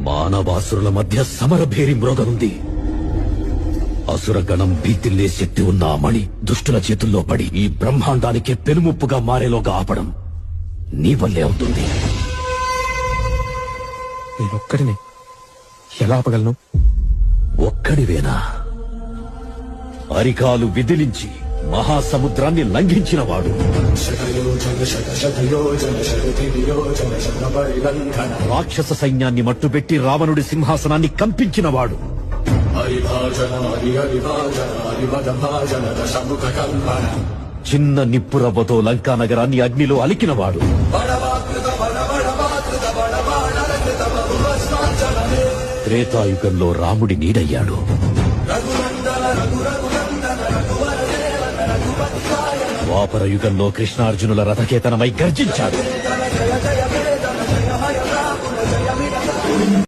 మానవాసురుల మధ్య సమరభేరి మ్రోగనుంది. అసురగణం భీతిల్లే శక్తి ఉన్న ఆ మణి దుష్టుల చేతుల్లో పడి ఈ బ్రహ్మాండానికే పెనుముప్పుగా మారేలోగా ఆపడం నీ వల్లే అవుతుంది. నేనొక్కడిని ఎలా ఆపగలను? ఒక్కడివేనా? అరికాలు విదిలించి మహాసముద్రాన్ని లంఘించినవాడు, రాక్షస సైన్యాన్ని మట్టుబెట్టి రావణుడి సింహాసనాన్ని కంపించినవాడు, చిన్న నిప్పురవ్వతో లంకా నగరాన్ని అగ్నిలో అలికినవాడు, త్రేతాయుగంలో రాముడి నీడయ్యాడు, ద్వాపర యుగంలో కృష్ణార్జునుల రథకేతనమై గర్జించాడు.